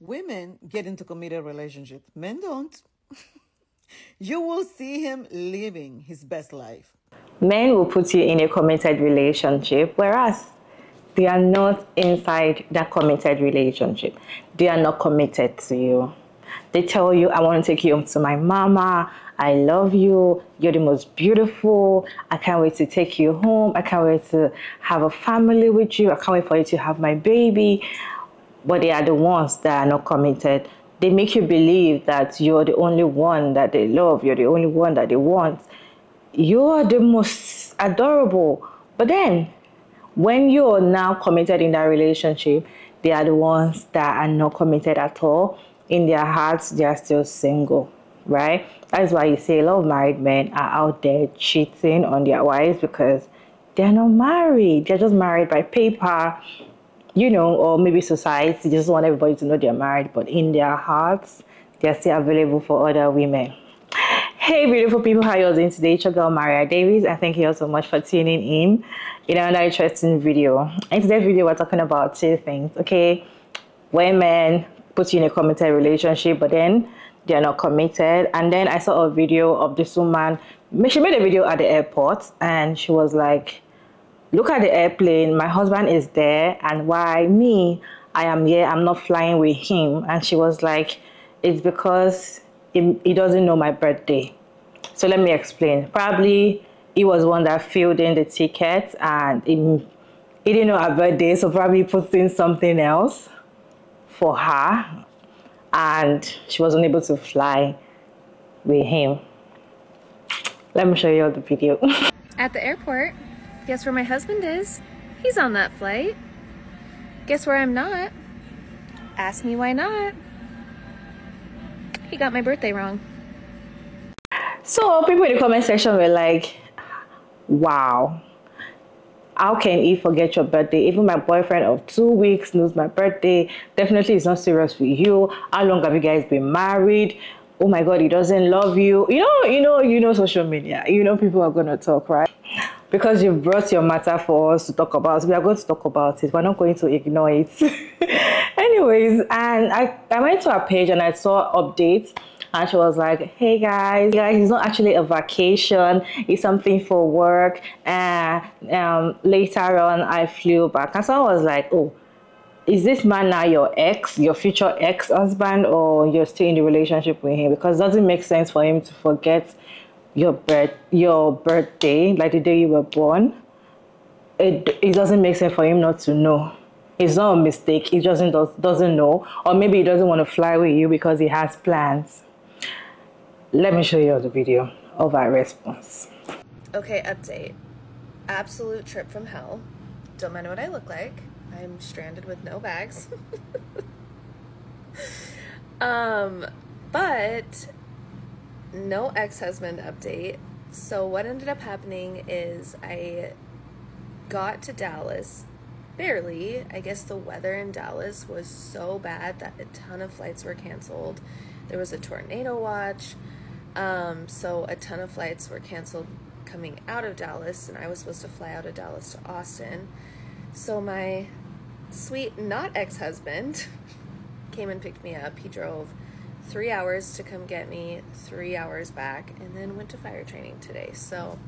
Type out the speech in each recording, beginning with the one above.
Women get into committed relationships. Men don't. You will see him living his best life. Men will put you in a committed relationship, whereas they are not inside that committed relationship. They are not committed to you. They tell you, I want to take you home to my mama. I love you. You're the most beautiful. I can't wait to take you home. I can't wait to have a family with you. I can't wait for you to have my baby. But they are the ones that are not committed. They make you believe that you're the only one that they love. You're the only one that they want. You're the most adorable. But then, when you're now committed in that relationship, they are the ones that are not committed at all. In their hearts, they are still single, right? That's why you see a lot of married men are out there cheating on their wives because they're not married. They're just married by paper, you know, or maybe society just want everybody to know they're married, but in their hearts, they're still available for other women. Hey, beautiful people, how you all doing today? It's your girl, Maria Davies, and thank you all so much for tuning in another interesting video. In today's video, we're talking about two things, okay? When men put you in a committed relationship, but then they're not committed. And then I saw a video of this woman. She made a video at the airport, and she was like, look at the airplane, my husband is there, and why me? I am here, I'm not flying with him. And she was like, it's because he doesn't know my birthday. So let me explain. Probably he was one that filled in the ticket and he didn't know her birthday, so probably put in something else for her, and she was unable to fly with him. Let me show you all the video. At the airport. Guess where my husband is? He's on that flight. Guess where I'm not? Ask me why not. He got my birthday wrong. So people in the comment section were like, wow, how can he forget your birthday? Even my boyfriend of 2 weeks knows my birthday. Definitely he's not serious with you. How long have you guys been married? Oh my God, he doesn't love you. You know social media. You know people are gonna talk, right? Because you brought your matter for us to talk about, we are going to talk about it. We're not going to ignore it. Anyways, and I went to her page and I saw updates, and she was like, hey guys, it's not actually a vacation, it's something for work. And later on I flew back, and so I was like, oh, is this man now your ex, your future ex-husband, or you're still in the relationship with him? Because it doesn't make sense for him to forget your birthday, like the day you were born. It doesn't make sense for him not to know. It's not a mistake. He doesn't know, or maybe he doesn't want to fly with you because he has plans. Let me show you the video of our response. Okay, update. Absolute trip from hell. Don't mind what I look like. I'm stranded with no bags. But no ex-husband update. So what ended up happening is I got to Dallas barely. I guess the weather in Dallas was so bad that a ton of flights were canceled. There was a tornado watch, so a ton of flights were canceled coming out of Dallas, and I was supposed to fly out of Dallas to Austin. So my sweet not ex-husband came and picked me up. He drove 3 hours to come get me, 3 hours back, and then went to fire training today. So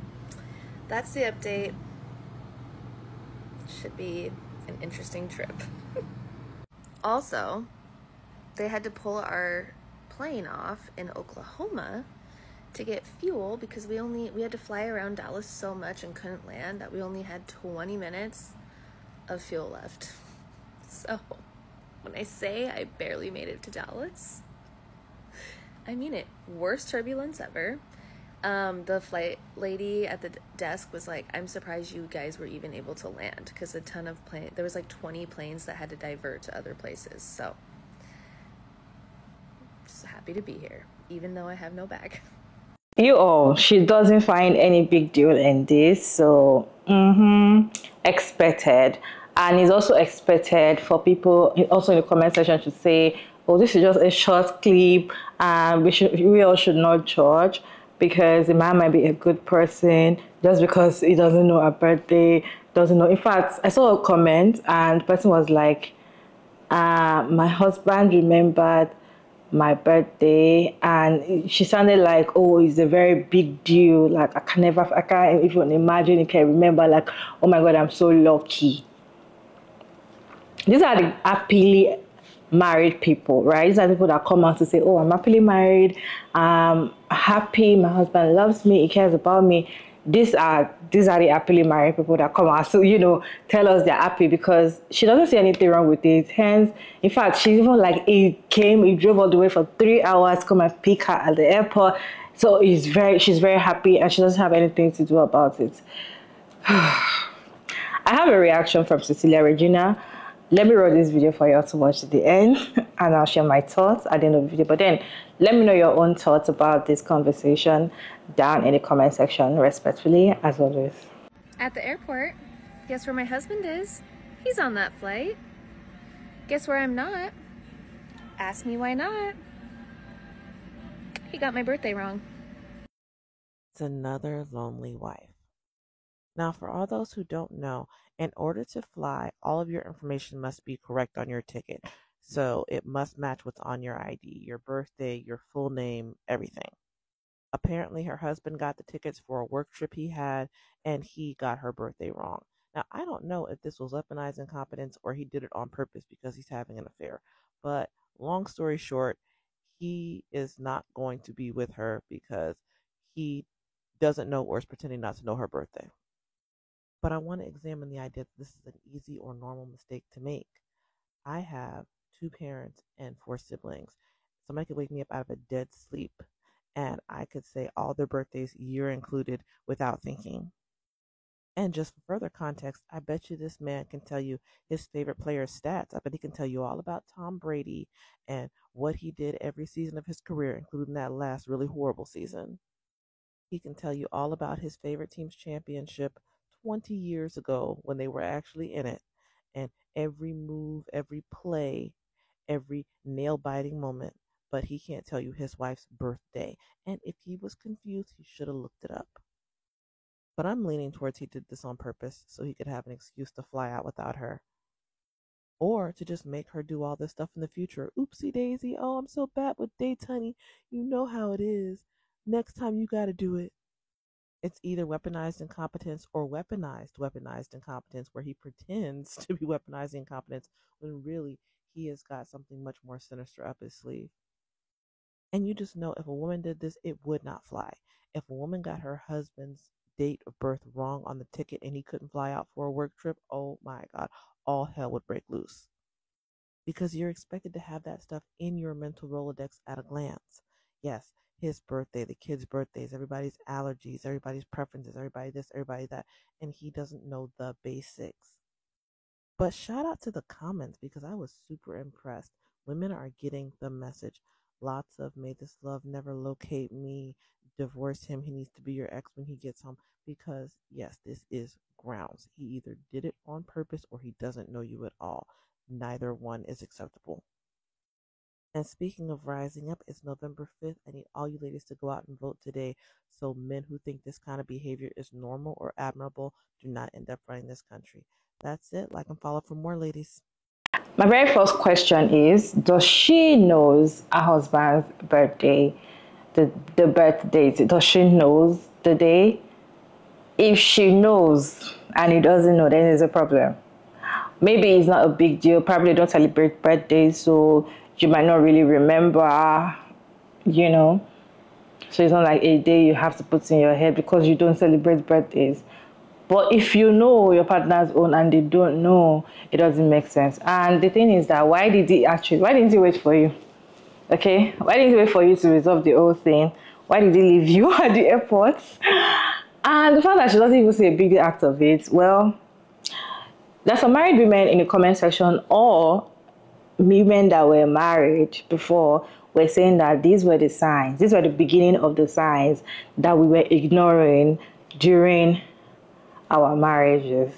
that's the update. Should be an interesting trip. Also, they had to pull our plane off in Oklahoma to get fuel because we had to fly around Dallas so much and couldn't land that we only had 20 minutes of fuel left. So when I say I barely made it to Dallas, I mean it. Worst turbulence ever. The flight lady at the desk was like, I'm surprised you guys were even able to land, because a ton of there was like 20 planes that had to divert to other places. So just happy to be here, even though I have no bag. She doesn't find any big deal in this, so expected. And it's also expected for people also in the comment section to say, oh, this is just a short clip, and we all should not judge, because the man might be a good person just because he doesn't know her birthday, doesn't know. In fact, I saw a comment and the person was like, My husband remembered my birthday, and she sounded like, oh, it's a very big deal. Like, I can't even imagine. You can remember, like, oh my God, I'm so lucky. These are the happily married people, right? These are the people that come out to say, oh, I'm happily married, I'm happy, my husband loves me, he cares about me. These are the happily married people that come out to, tell us they're happy, because she doesn't see anything wrong with it. Hence, in fact, she's even like, he drove all the way for 3 hours, come and pick her at the airport. So she's very happy, and she doesn't have anything to do about it. I have a reaction from Cecilia Regina. Let me roll this video for you all to watch to the end, and I'll share my thoughts at the end of the video. But then, let me know your own thoughts about this conversation down in the comment section, respectfully, as always. At the airport, guess where my husband is? He's on that flight. Guess where I'm not? Ask me why not. He got my birthday wrong. It's another lonely wife. Now, for all those who don't know, in order to fly, all of your information must be correct on your ticket. So it must match what's on your ID, your birthday, your full name, everything. Apparently, her husband got the tickets for a work trip he had, and he got her birthday wrong. Now, I don't know if this was weaponized incompetence or he did it on purpose because he's having an affair. But long story short, he is not going to be with her because he doesn't know or is pretending not to know her birthday. But I want to examine the idea that this is an easy or normal mistake to make. I have 2 parents and 4 siblings. Somebody could wake me up out of a dead sleep, and I could say all their birthdays, year included, without thinking. And just for further context, I bet you this man can tell you his favorite player's stats. I bet he can tell you all about Tom Brady and what he did every season of his career, including that last really horrible season. He can tell you all about his favorite team's championship 20 years ago when they were actually in it, and every move, every play, every nail-biting moment, but he can't tell you his wife's birthday. And if he was confused, he should have looked it up. But I'm leaning towards he did this on purpose so he could have an excuse to fly out without her. Or to just make her do all this stuff in the future. Oopsie daisy, oh, I'm so bad with dates, honey. You know how it is. Next time you gotta do it. It's either weaponized incompetence or weaponized incompetence, where he pretends to be weaponizing incompetence when really he has got something much more sinister up his sleeve. And you just know if a woman did this, it would not fly. If a woman got her husband's date of birth wrong on the ticket and he couldn't fly out for a work trip, oh my God, all hell would break loose. Because you're expected to have that stuff in your mental Rolodex at a glance. Yes, his birthday, the kids' birthdays, everybody's allergies, everybody's preferences, everybody this, everybody that, and he doesn't know the basics. But shout out to the comments, because I was super impressed. Women are getting the message. Lots of "may this love never locate me," divorce him, he needs to be your ex when he gets home. Because yes, this is grounds. He either did it on purpose or he doesn't know you at all. Neither one is acceptable. And speaking of rising up, it's November 5th. I need all you ladies to go out and vote today, so men who think this kind of behavior is normal or admirable do not end up running this country. That's it. Like and follow for more, ladies. My very first question is, does she knows her husband's birthday, the birth date? Does she knows the day? If she knows and he doesn't know, then there's a problem. Maybe it's not a big deal. Probably don't celebrate birthdays, so you might not really remember, So it's not like a day you have to put in your head because you don't celebrate birthdays. But if you know your partner's own and they don't know, it doesn't make sense. And the thing is that why didn't he wait for you? Okay? Why didn't he wait for you to resolve the whole thing? Why did he leave you at the airport? And the fact that she doesn't even see a big act of it, well, there's some married women in the comment section, or women that were married before, were saying that these were the signs. These were the beginning of the signs that we were ignoring during our marriages.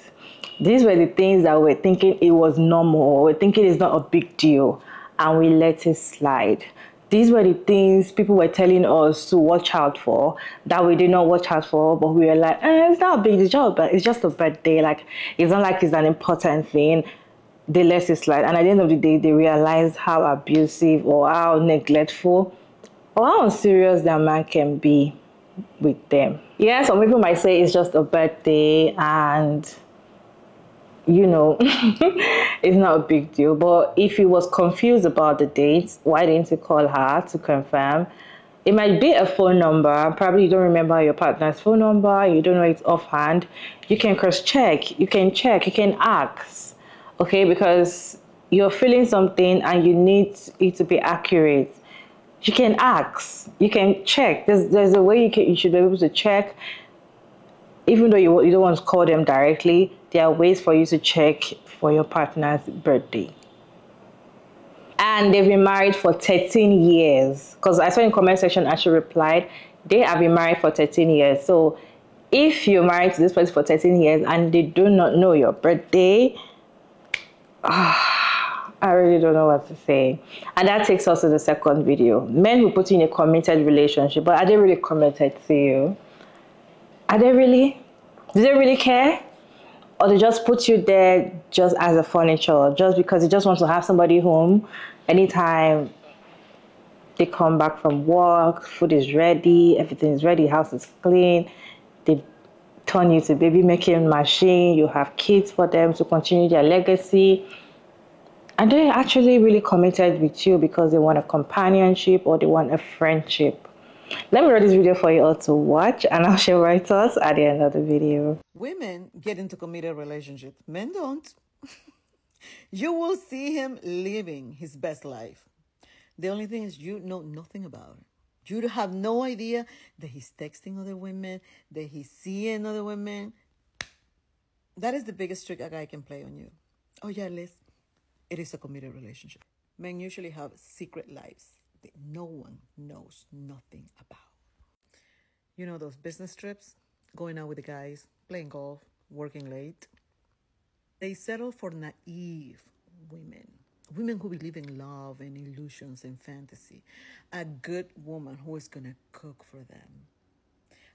These were the things that we were thinking it was normal. We're thinking it's not a big deal, and we let it slide. These were the things people were telling us to watch out for that we did not watch out for, but we were like, it's not a big deal, but it's just a birthday. Like, it's not like it's an important thing. they let it slide. And at the end of the day, they realize how abusive or how neglectful or how unserious their man can be with them. Yeah, some people might say it's just a birthday and, you know, it's not a big deal. But if he was confused about the dates, why didn't you call her to confirm? It might be a phone number. Probably you don't remember your partner's phone number. You don't know it offhand. You can cross-check. You can check. You can ask. Okay, because you're feeling something and you need it to be accurate. You can ask. You can check. There's a way you should be able to check. Even though you don't want to call them directly, there are ways for you to check for your partner's birthday. And they've been married for 13 years. Because I saw in the comment section, Ashley replied, they have been married for 13 years. So if you're married to this person for 13 years and they do not know your birthday, I really don't know what to say. And that takes us to the second video. Men who put you in a committed relationship, but are they really committed to you? Are they really? Do they really care? Or they just put you there just as a furniture, just because they just want to have somebody home anytime they come back from work, food is ready, everything is ready, house is clean, they turn you to baby making machine, you have kids for them to continue their legacy. And they're actually really committed with you because they want a companionship or they want a friendship. Let me read this video for you all to watch, and I'll share my thoughts at the end of the video. Women get into committed relationships. Men don't. You will see him living his best life. The only thing is you know nothing about it. You have no idea that he's texting other women, that he's seeing other women. That is the biggest trick a guy can play on you. Oh yeah, Liz, it is a committed relationship. Men usually have secret lives that no one knows nothing about. You know those business trips, going out with the guys, playing golf, working late. They settle for naive women. Women who believe in love and illusions and fantasy. A good woman who is going to cook for them.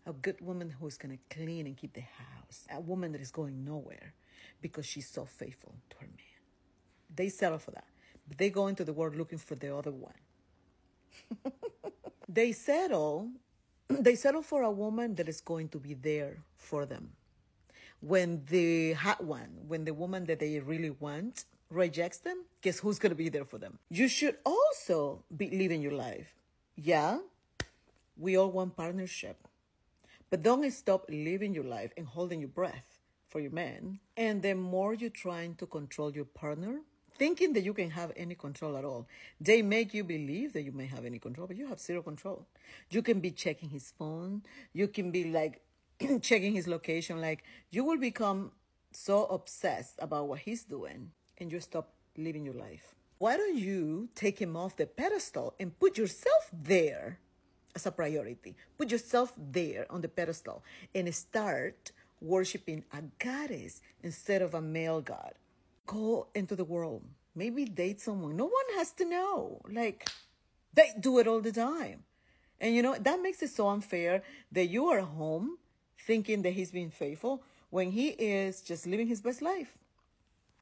A good woman who is going to clean and keep the house. A woman that is going nowhere because she's so faithful to her man. They settle for that. But they go into the world looking for the other one. They settle for a woman that is going to be there for them. When the hot one, when the woman that they really want rejects them, guess who's going to be there for them? You should also be living your life. Yeah, we all want partnership. But don't stop living your life and holding your breath for your man. And the more you're trying to control your partner, thinking that you can have any control at all, they make you believe that you may have any control, but you have zero control. You can be checking his phone. You can be like checking his location. Like, you will become so obsessed about what he's doing and you stop living your life. Why don't you take him off the pedestal and put yourself there as a priority? Put yourself there on the pedestal and start worshiping a goddess instead of a male god. Go into the world. Maybe date someone. No one has to know. Like, they do it all the time. And you know, that makes it so unfair that you are home thinking that he's being faithful when he is just living his best life.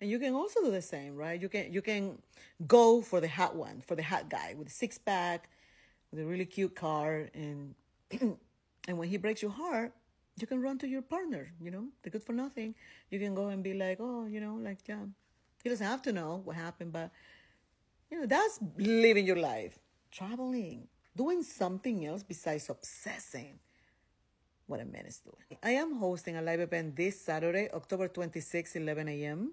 And you can also do the same, right? You can go for the hot one, for the hot guy with a six-pack, with a really cute car, and and when he breaks your heart, you can run to your partner, you know, the good for nothing. You can go and be like, oh, you know, like, yeah, he doesn't have to know what happened, but, you know, that's living your life. Traveling, doing something else besides obsessing what a man is doing. I am hosting a live event this Saturday, October 26, 11 a.m.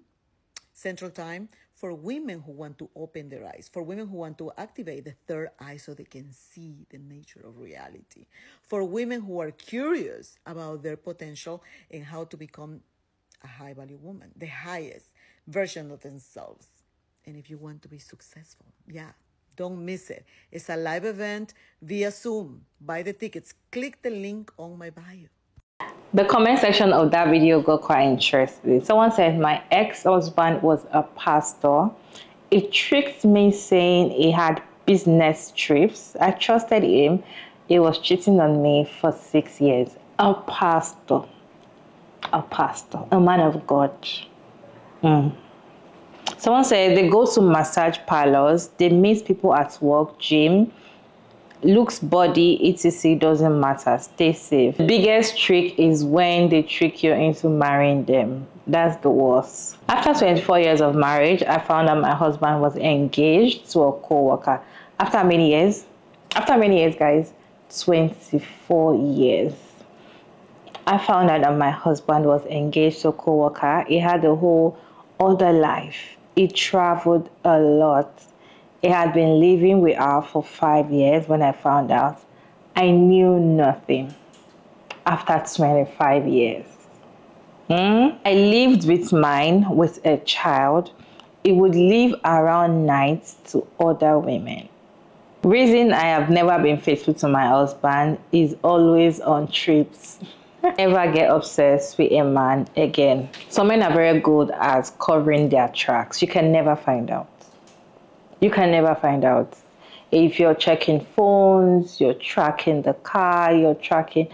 Central Time, for women who want to open their eyes, for women who want to activate the third eye so they can see the nature of reality, for women who are curious about their potential and how to become a high-value woman, the highest version of themselves. And if you want to be successful, yeah, don't miss it. It's a live event via Zoom. Buy the tickets. Click the link on my bio. The comment section of that video got quite interesting. Someone said, my ex-husband was a pastor. He tricked me saying he had business trips. I trusted him. He was cheating on me for 6 years. A pastor, a man of God. Someone said they go to massage parlors, they meet people at work, gym, looks, body, etc. doesn't matter. Stay safe. The biggest trick is when they trick you into marrying them. That's the worst. After 24 years of marriage, I found out my husband was engaged to a co-worker. After how many years? After how many years, guys? 24 years. I found out that my husband was engaged to a co-worker. He had a whole other life. He traveled a lot. He had been living with her for 5 years when I found out. I knew nothing after 25 years. I lived with mine with a child. He would leave around night to other women. Reason I have never been faithful to my husband is always on trips. Never get obsessed with a man again. Some men are very good at covering their tracks. You can never find out. You can never find out. If you're checking phones, you're tracking the car, you're tracking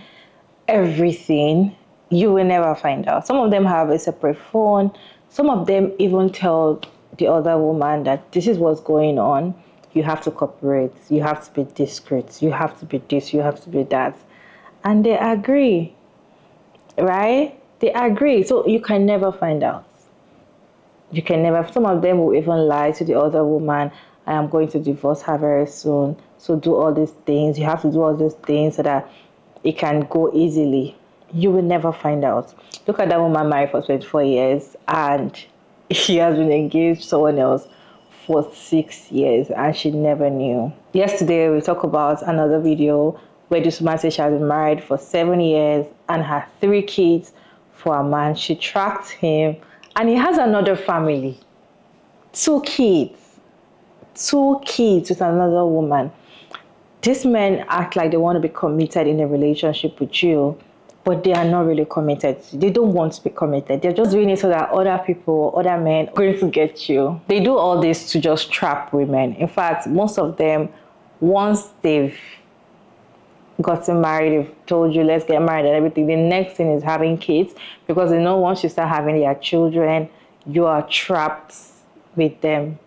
everything, you will never find out. Some of them have a separate phone. Some of them even tell the other woman that this is what's going on. You have to cooperate. You have to be discreet. You have to be this. You have to be that. And they agree. Right? They agree. So you can never find out. You can never. Some of them will even lie to the other woman. I am going to divorce her very soon. So do all these things. You have to do all these things so that it can go easily. You will never find out. Look at that woman married for 24 years and she has been engaged to someone else for 6 years and she never knew. Yesterday we talked about another video where this woman said she has been married for 7 years and had 3 kids for a man. She tracked him and he has another family. 2 kids. 2 kids with another woman. These men act like they want to be committed in a relationship with you, but they are not really committed. They don't want to be committed. They're just doing it so that other people, other men are going to get you. They do all this to just trap women. In fact, most of them, once they've gotten married, they've told you, let's get married and everything, the next thing is having kids, because they know once you start having their children, you are trapped with them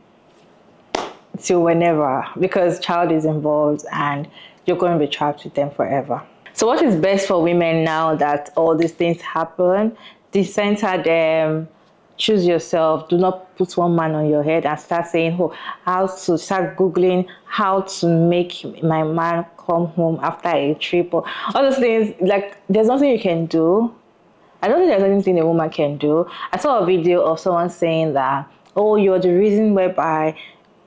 till whenever, because child is involved and you're going to be trapped with them forever. So what is best for women now that all these things happen? Decenter them, choose yourself. Do not put one man on your head and start saying, oh, how to start Googling how to make my man come home after a trip, or all those things. Like, there's nothing you can do. I don't think there's anything a woman can do. I saw a video of someone saying that, oh, you're the reason whereby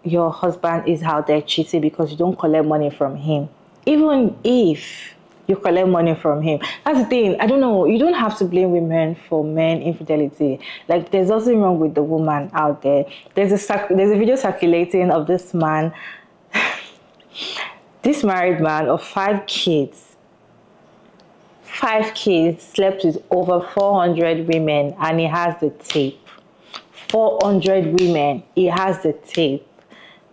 your husband is out there cheating because you don't collect money from him. Even if you collect money from him, that's the thing. I don't know. You don't have to blame women for men infidelity. Like, there's nothing wrong with the woman out there. There's a video circulating of this man, this married man of 5 kids. 5 kids, slept with over 400 women, and he has the tape. 400 women, he has the tape.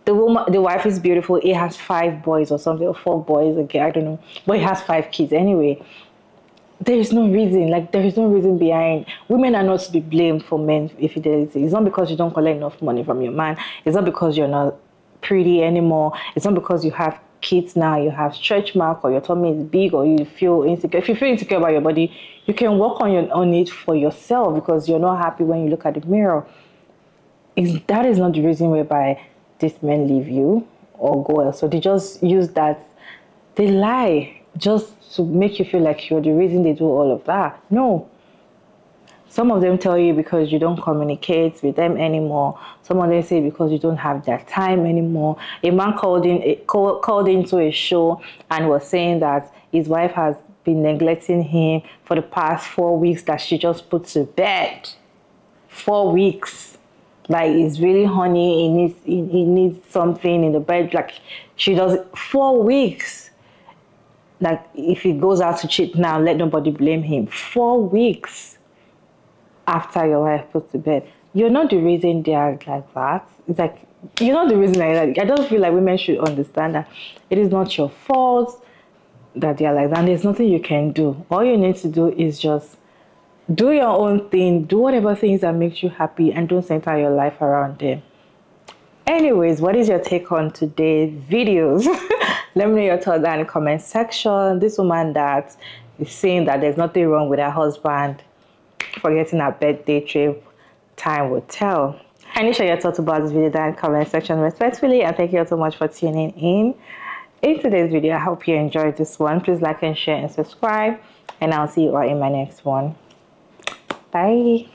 The wife is beautiful. He has 5 boys or something, or 4 boys. Okay, I don't know, but he has 5 kids anyway. There is no reason. Like, there is no reason behind. Women are not to be blamed for men's infidelity. It's not because you don't collect enough money from your man. It's not because you're not pretty anymore. It's not because you have kids now, you have stretch mark, or your tummy is big, or you feel insecure. If you feel insecure about your body, you can work on it for yourself, because you're not happy when you look at the mirror. That is not the reason whereby these men leave you or go else. So they just use that. They lie just to make you feel like you're the reason they do all of that. No. Some of them tell you because you don't communicate with them anymore. Some of them say because you don't have that time anymore. A man called into a show and was saying that his wife has been neglecting him for the past 4 weeks, that she just put to bed. 4 weeks. Like, it's really horny, he needs something in the bed. Like, she does it 4 weeks. Like, if he goes out to cheat now, let nobody blame him. 4 weeks after your wife put to bed. You're not the reason they are like that. It's like, you're not the reason like that. I don't feel like women should understand that it is not your fault that they are like that. And there's nothing you can do. All you need to do is just Do your own thing. Do whatever things that makes you happy, and don't center your life around them. Anyways, what is your take on today's videos? Let me know your thoughts down in the comment section. This woman that is saying that there's nothing wrong with her husband forgetting her birthday trip, time will tell. Kindly share your thoughts about this video down in the comment section respectfully, and thank you all so much for tuning in today's video. I hope you enjoyed this one. Please like and share and subscribe, and I'll see you all in my next one. Bye.